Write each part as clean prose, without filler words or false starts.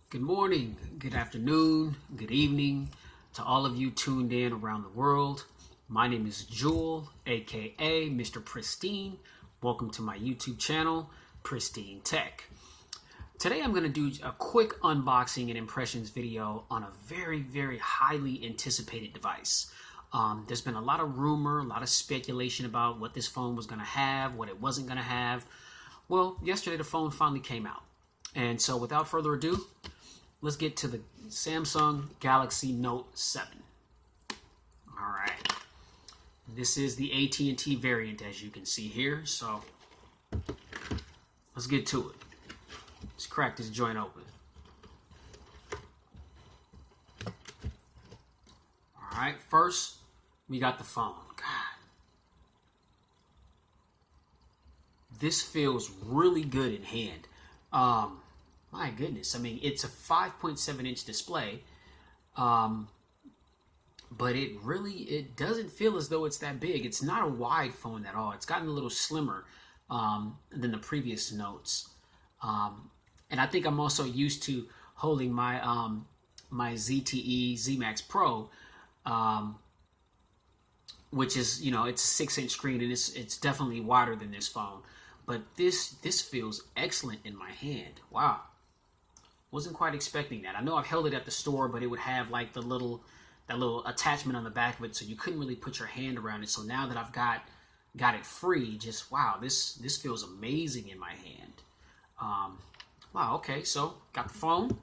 Good morning, good afternoon, good evening to all of you tuned in around the world. My name is Jewel, aka Mr. Pristine. Welcome to my YouTube channel, Pristine Tech. Today I'm going to do a quick unboxing and impressions video on a very highly anticipated device. There's been a lot of rumor, a lot of speculation about what this phone was going to have, what it wasn't going to have. Well, yesterday the phone finally came out. And so without further ado, let's get to the Samsung Galaxy Note 7. All right. This is the AT&T variant, as you can see here. So let's get to it. Let's crack this joint open. All right. First, we got the phone. God. This feels really good in hand. My goodness, I mean, it's a 5.7-inch display, but it doesn't feel as though it's that big. It's not a wide phone at all. It's gotten a little slimmer than the previous Notes, and I think I'm also used to holding my my ZTE Z Max Pro, which is, you know, it's a 6-inch screen, and it's definitely wider than this phone. But this feels excellent in my hand. Wow. Wasn't quite expecting that. I know I've held it at the store, but it would have like that little attachment on the back of it, so you couldn't really put your hand around it. So now that I've got it free, just wow, this feels amazing in my hand. Wow, okay, so got the phone.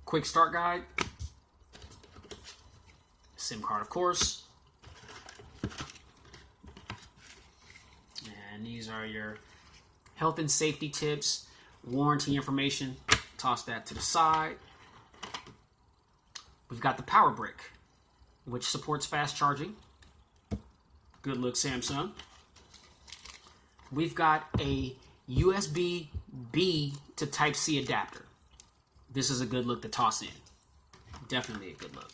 Quick start guide. SIM card, of course. And these are your health and safety tips, warranty information. Toss that to the side. We've got the power brick, which supports fast charging. Good look, Samsung. We've got a USB-B to Type-C adapter. This is a good look to toss in. Definitely a good look.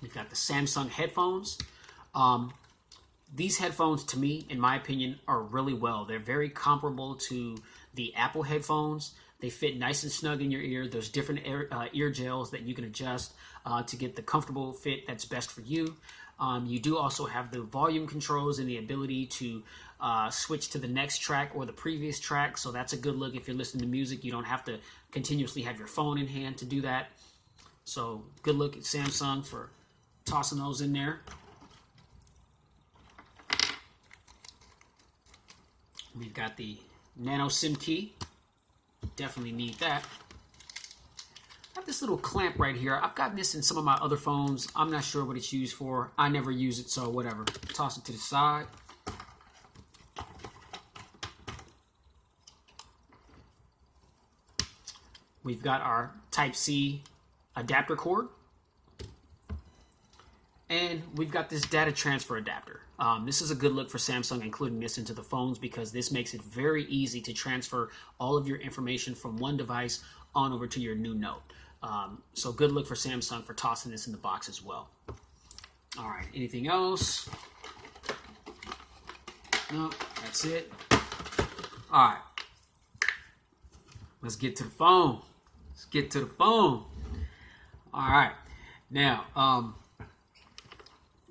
We've got the Samsung headphones. These headphones, to me, in my opinion, are really well. They're very comparable to the Apple headphones. They fit nice and snug in your ear. There's different ear gels that you can adjust to get the comfortable fit that's best for you. You do also have the volume controls and the ability to switch to the next track or the previous track. So that's a good look if you're listening to music. You don't have to continuously have your phone in hand to do that. So good look at Samsung for tossing those in there. We've got the nano SIM key. Definitely need that. I have this little clamp right here. I've gotten this in some of my other phones. I'm not sure what it's used for. I never use it, so whatever. Toss it to the side. We've got our Type-C adapter cord. And we've got this data transfer adapter. This is a good look for Samsung, including this into the phones, because this makes it very easy to transfer all of your information from one device on over to your new Note. So good look for Samsung for tossing this in the box as well. All right, anything else? No, that's it. All right, let's get to the phone. Let's get to the phone. All right, now,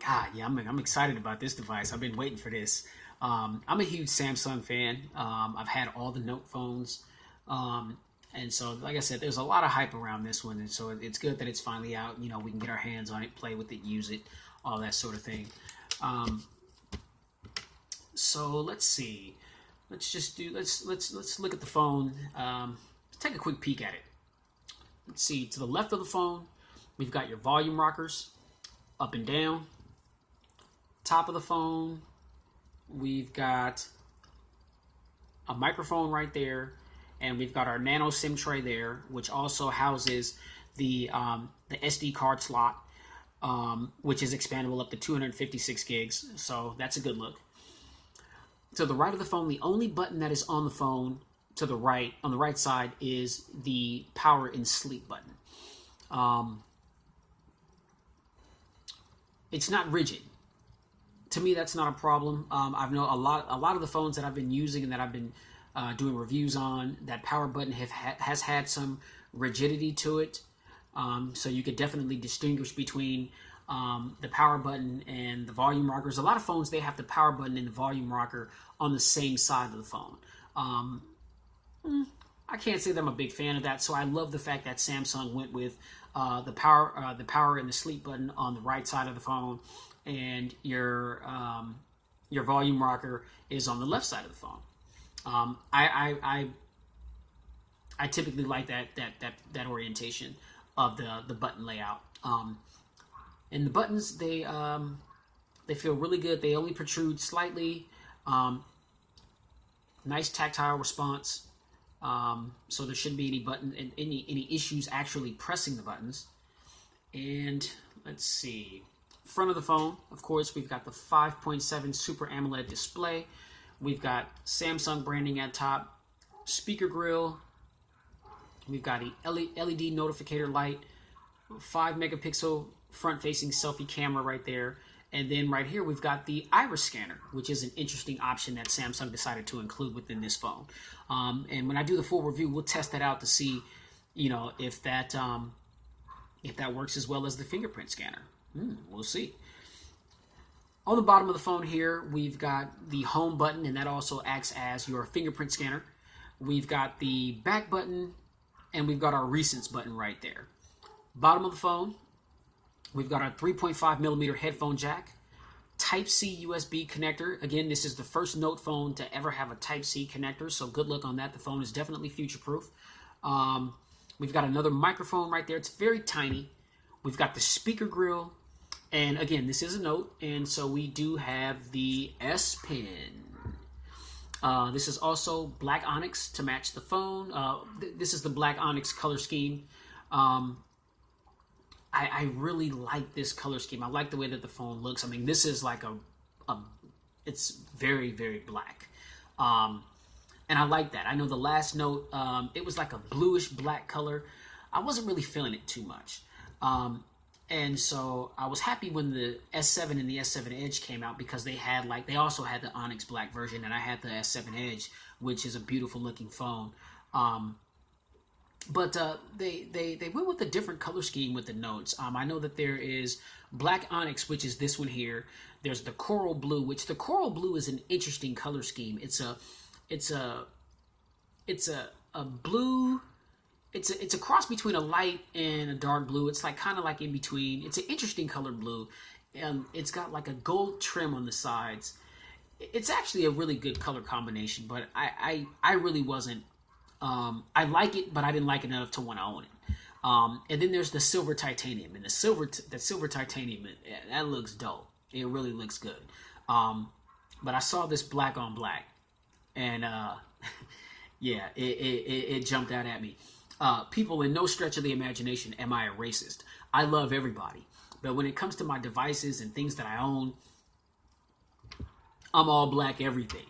God, yeah, I'm excited about this device. I've been waiting for this. I'm a huge Samsung fan. I've had all the Note phones. And so, like I said, there's a lot of hype around this one. And so it's good that it's finally out. You know, we can get our hands on it, play with it, use it, all that sort of thing. So let's see. Let's look at the phone. Let's take a quick peek at it. Let's see. To the left of the phone, we've got your volume rockers, up and down. Top of the phone, we've got a microphone right there, and we've got our nano SIM tray there, which also houses the SD card slot, which is expandable up to 256 gigs. So that's a good look. To the right of the phone, the only button that is on the phone to the right, on the right side, is the power and sleep button. It's not rigid. To me, that's not a problem. I've known a lot of the phones that I've been using and that I've been doing reviews on. That power button has had some rigidity to it, so you could definitely distinguish between the power button and the volume rockers. A lot of phones, they have the power button and the volume rocker on the same side of the phone. I can't say that I'm a big fan of that, so I love the fact that Samsung went with the power and the sleep button on the right side of the phone, and your volume rocker is on the left side of the phone. I typically like that orientation of the button layout. And the buttons, they feel really good. They only protrude slightly. Nice tactile response. So there shouldn't be any issues actually pressing the buttons. And let's see. Front of the phone, of course, we've got the 5.7 Super AMOLED display. We've got Samsung branding at top. Speaker grill. We've got a LED notificator light. 5 megapixel front-facing selfie camera right there. And then right here, we've got the iris scanner, which is an interesting option that Samsung decided to include within this phone. And when I do the full review, we'll test that out to see, if that works as well as the fingerprint scanner. We'll see. On the bottom of the phone here, we've got the home button, and that also acts as your fingerprint scanner. We've got the back button, and we've got our recents button right there. Bottom of the phone, we've got our 3.5 millimeter headphone jack, Type-C USB connector. Again, this is the first Note phone to ever have a Type-C connector, so good luck on that. The phone is definitely future-proof. We've got another microphone right there. It's very tiny. We've got the speaker grill, and again, this is a Note, and so we do have the S Pen. This is also black onyx to match the phone. This is the black onyx color scheme. I really like this color scheme. I like the way that the phone looks. I mean, this is like it's very, very black. And I like that. I know the last Note, it was like a bluish black color. I wasn't really feeling it too much. And so I was happy when the S7 and the S7 Edge came out, because they also had the Onyx Black version, and I had the S7 Edge, which is a beautiful looking phone. But they went with a different color scheme with the Notes. I know that there is Black Onyx, which is this one here. There's the Coral Blue, which the Coral Blue is an interesting color scheme. It's a blue. It's a cross between a light and a dark blue. It's like kind of like in between. It's an interesting colored blue, and it's got like a gold trim on the sides. It's actually a really good color combination, but I really wasn't. I like it, but I didn't like it enough to want to own it. And then there's the silver titanium, and the silver titanium, that looks dope. It really looks good. But I saw this black on black, and yeah, it jumped out at me. People, in no stretch of the imagination am I a racist. I love everybody, but when it comes to my devices and things that I own, I'm all black. Everything.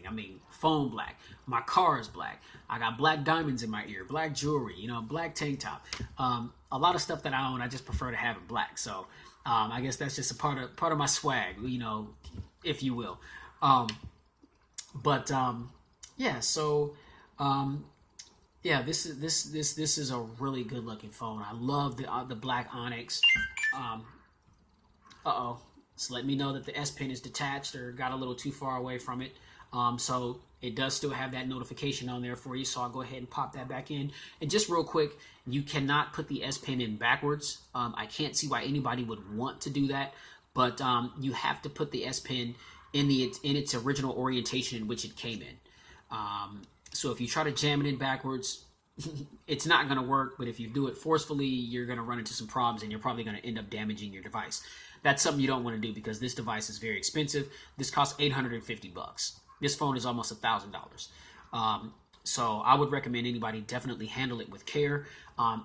I mean, phone black. My car is black. I got black diamonds in my ear, black jewelry, black tank top. A lot of stuff that I own, I just prefer to have it black. So I guess that's just a part of my swag, if you will. Yeah. So yeah, this is a really good looking phone. I love the black onyx. It's letting me know that the S Pen is detached or got a little too far away from it. So it does still have that notification on there for you. So I'll go ahead and pop that back in. And just real quick, you cannot put the S Pen in backwards. I can't see why anybody would want to do that, but you have to put the S Pen in its original orientation in which it came in. So if you try to jam it in backwards, it's not going to work. But if you do it forcefully, you're going to run into some problems, and you're probably going to end up damaging your device. That's something you don't want to do, because this device is very expensive. This costs $850. This phone is almost $1,000. So I would recommend anybody definitely handle it with care.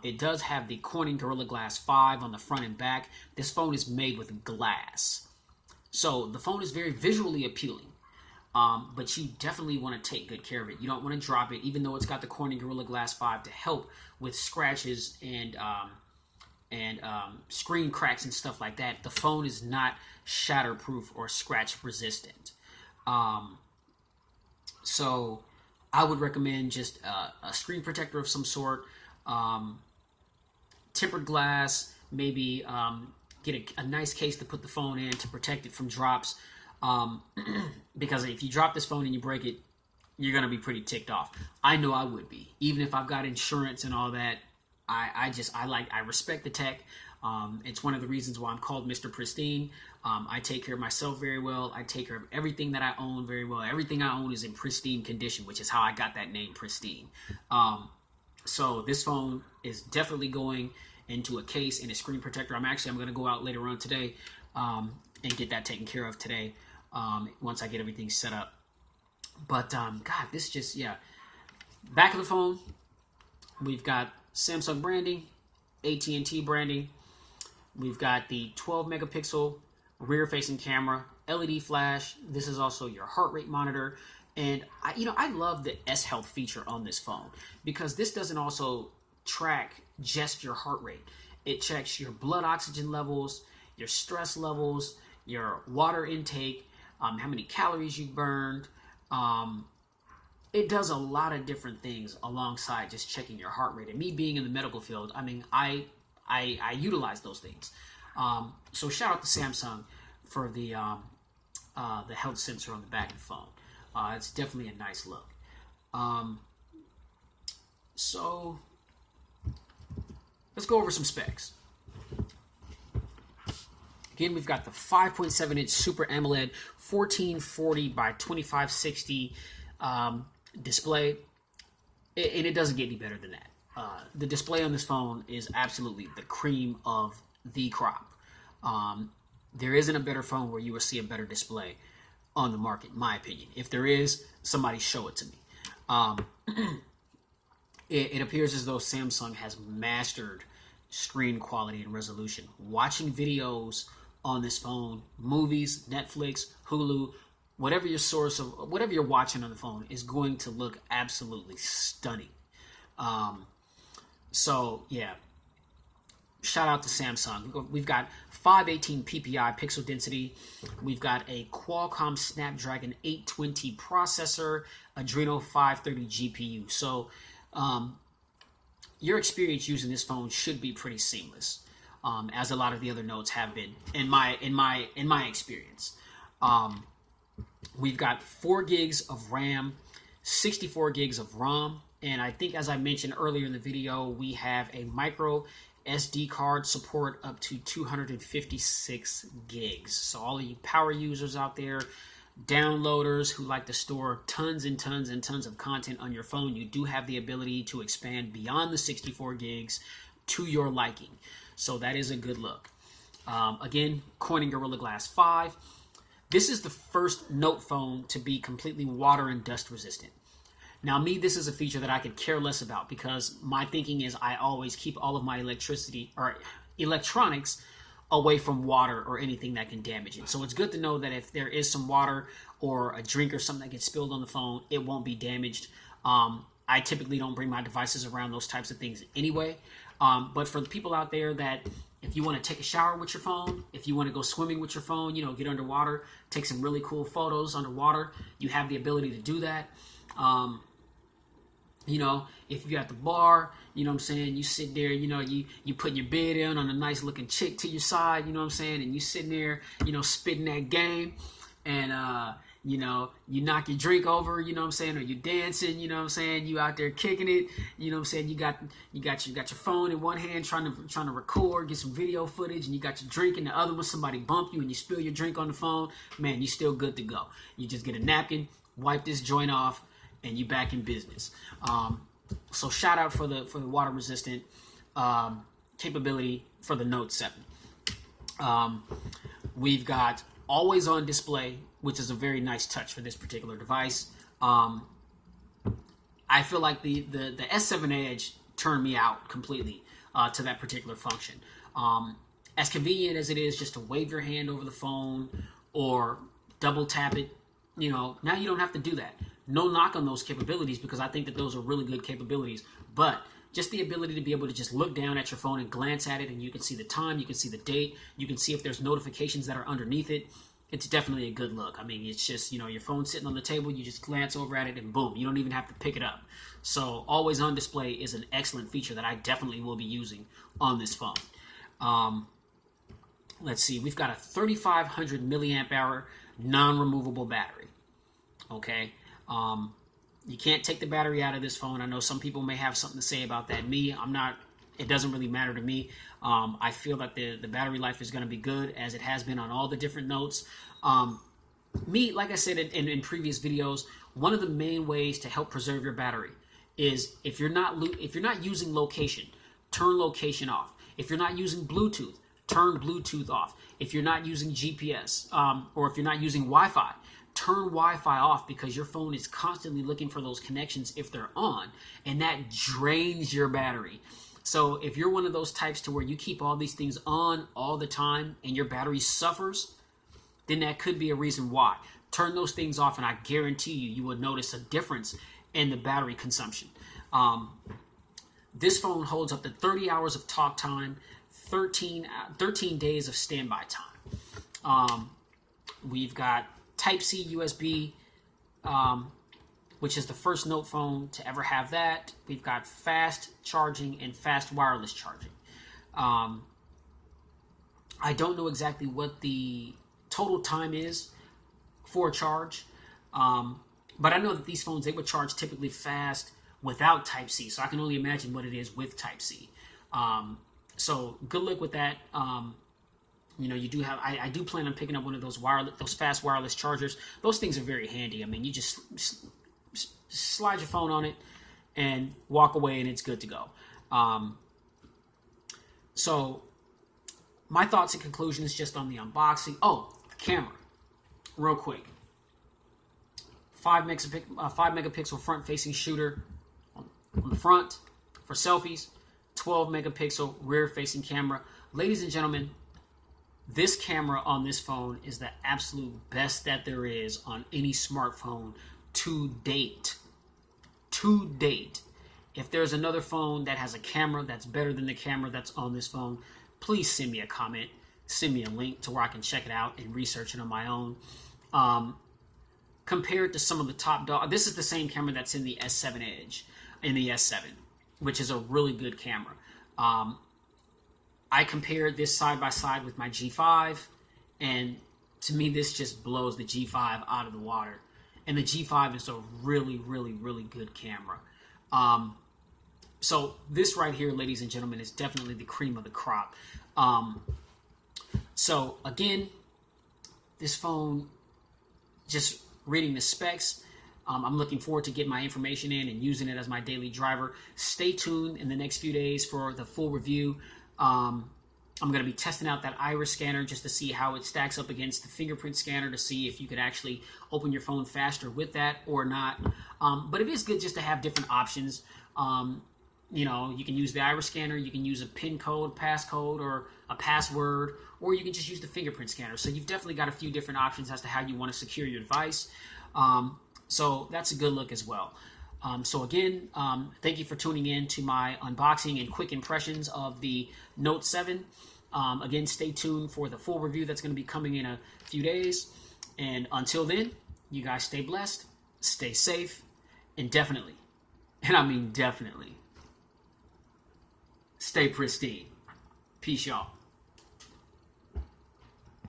It does have the Corning Gorilla Glass 5 on the front and back. This phone is made with glass, so the phone is very visually appealing. But you definitely want to take good care of it. You don't want to drop it, even though it's got the Corning Gorilla Glass 5 to help with scratches and screen cracks and stuff like that. The phone is not shatterproof or scratch resistant. So I would recommend just a screen protector of some sort, tempered glass, maybe get a nice case to put the phone in to protect it from drops. Because if you drop this phone and you break it, you're going to be pretty ticked off. I know I would be. Even if I've got insurance and all that, I respect the tech. It's one of the reasons why I'm called Mr. Pristine. I take care of myself very well. I take care of everything that I own very well. Everything I own is in pristine condition, which is how I got that name, Pristine. So this phone is definitely going into a case and a screen protector. I'm going to go out later on today and get that taken care of today once I get everything set up. But God, this just, back of the phone, we've got Samsung branding, AT&T branding. We've got the 12 megapixel rear facing camera, LED flash. This is also your heart rate monitor. And I love the S Health feature on this phone because this doesn't also track just your heart rate. It checks your blood oxygen levels, your stress levels, your water intake, how many calories you burned. It does a lot of different things alongside just checking your heart rate. And me being in the medical field, I utilize those things. So shout out to Samsung for the health sensor on the back of the phone. It's definitely a nice look. So let's go over some specs. Again, we've got the 5.7 inch Super AMOLED 1440 by 2560 display, and it doesn't get any better than that. The display on this phone is absolutely the cream of the crop. There isn't a better phone where you will see a better display on the market, in my opinion. If there is, somebody show it to me. It appears as though Samsung has mastered screen quality and resolution. Watching videos on this phone, movies, Netflix, Hulu, whatever your source of whatever you're watching on the phone is going to look absolutely stunning. So yeah, shout out to Samsung. We've got 518 ppi pixel density. We've got a Qualcomm Snapdragon 820 processor, Adreno 530 GPU. So your experience using this phone should be pretty seamless, as a lot of the other Notes have been in my experience. We've got 4 gigs of RAM, 64 gigs of ROM, and I think, as I mentioned earlier in the video, we have a micro SD card support up to 256 gigs. So all of you power users out there, downloaders who like to store tons and tons and tons of content on your phone, you do have the ability to expand beyond the 64 gigs to your liking. So that is a good look. Again, Corning Gorilla Glass 5. This is the first Note phone to be completely water and dust resistant. Now, this is a feature that I could care less about because my thinking is I always keep all of my electronics away from water or anything that can damage it. So it's good to know that if there is some water or a drink or something that gets spilled on the phone, it won't be damaged. I typically don't bring my devices around those types of things anyway. But for the people out there that if you want to take a shower with your phone, if you want to go swimming with your phone, get underwater, take some really cool photos underwater, you have the ability to do that. If you're at the bar, you sit there, you put your bed in on a nice looking chick to your side, and you sitting there, spitting that game, and, you knock your drink over, or you dancing, you out there kicking it, you got your phone in one hand trying to record, get some video footage, and you got your drink in the other one, somebody bump you and you spill your drink on the phone, man, you still good to go. You just get a napkin, wipe this joint off, and you back in business. So shout out for the water resistant capability for the Note 7. We've got always on display, which is a very nice touch for this particular device. I feel like the S7 Edge turned me out completely to that particular function. As convenient as it is just to wave your hand over the phone or double tap it, now you don't have to do that. No knock on those capabilities because I think that those are really good capabilities. But just the ability to be able to just look down at your phone and glance at it, and you can see the time, you can see the date, you can see if there's notifications that are underneath it. it's definitely a good look. I mean, it's just, your phone's sitting on the table, you just glance over at it and boom, you don't even have to pick it up. So always on display is an excellent feature that I definitely will be using on this phone. Let's see, we've got a 3,500 milliamp hour non-removable battery. Okay. You can't take the battery out of this phone. I know some people may have something to say about that. Me, I'm not. It doesn't really matter to me. I feel that the battery life is going to be good, as it has been on all the different Notes. Me, like I said in previous videos, one of the main ways to help preserve your battery is if you're not using location, turn location off. If you're not using Bluetooth, turn Bluetooth off. If you're not using GPS, or if you're not using Wi-Fi, turn Wi-Fi off, because your phone is constantly looking for those connections if they're on, and that drains your battery. So if you're one of those types to where you keep all these things on all the time and your battery suffers, then that could be a reason why. Turn those things off, and I guarantee you will notice a difference in the battery consumption. This phone holds up to 30 hours of talk time, 13 days of standby time. We've got Type-C USB, which is the first Note phone to ever have that. We've got fast charging and fast wireless charging. I don't know exactly what the total time is for a charge, but I know that these phones, they would charge typically fast without Type-C, so I can only imagine what it is with Type-C. So good luck with that. You do have. I do plan on picking up one of those fast wireless chargers. Those things are very handy. I mean, you just slide your phone on it and walk away, and it's good to go. So my thoughts and conclusions just on the unboxing. Oh, the camera, real quick. 5 megapixel front-facing shooter on the front for selfies. 12 megapixel rear-facing camera. Ladies and gentlemen, this camera on this phone is the absolute best that there is on any smartphone to date. To date. If there's another phone that has a camera that's better than the camera that's on this phone, please send me a comment. Send me a link to where I can check it out and research it on my own. Compared to some of the top dog, this is the same camera that's in the S7 Edge, in the S7, which is a really good camera. I compared this side by side with my G5, and to me, this just blows the G5 out of the water. And the G5 is a really, really, really good camera. So this right here, ladies and gentlemen, is definitely the cream of the crop. So again, this phone, just reading the specs, I'm looking forward to getting my information in and using it as my daily driver. Stay tuned in the next few days for the full review. I'm going to be testing out that iris scanner just to see how it stacks up against the fingerprint scanner, to see if you could actually open your phone faster with that or not. But it is good just to have different options. You can use the iris scanner, you can use a PIN code, passcode, or a password, or you can just use the fingerprint scanner. So you've definitely got a few different options as to how you want to secure your device. So that's a good look as well. So again, thank you for tuning in to my unboxing and quick impressions of the Note 7. Again, stay tuned for the full review that's going to be coming in a few days. And until then, you guys stay blessed, stay safe, and definitely, and I mean definitely, stay pristine. Peace, y'all.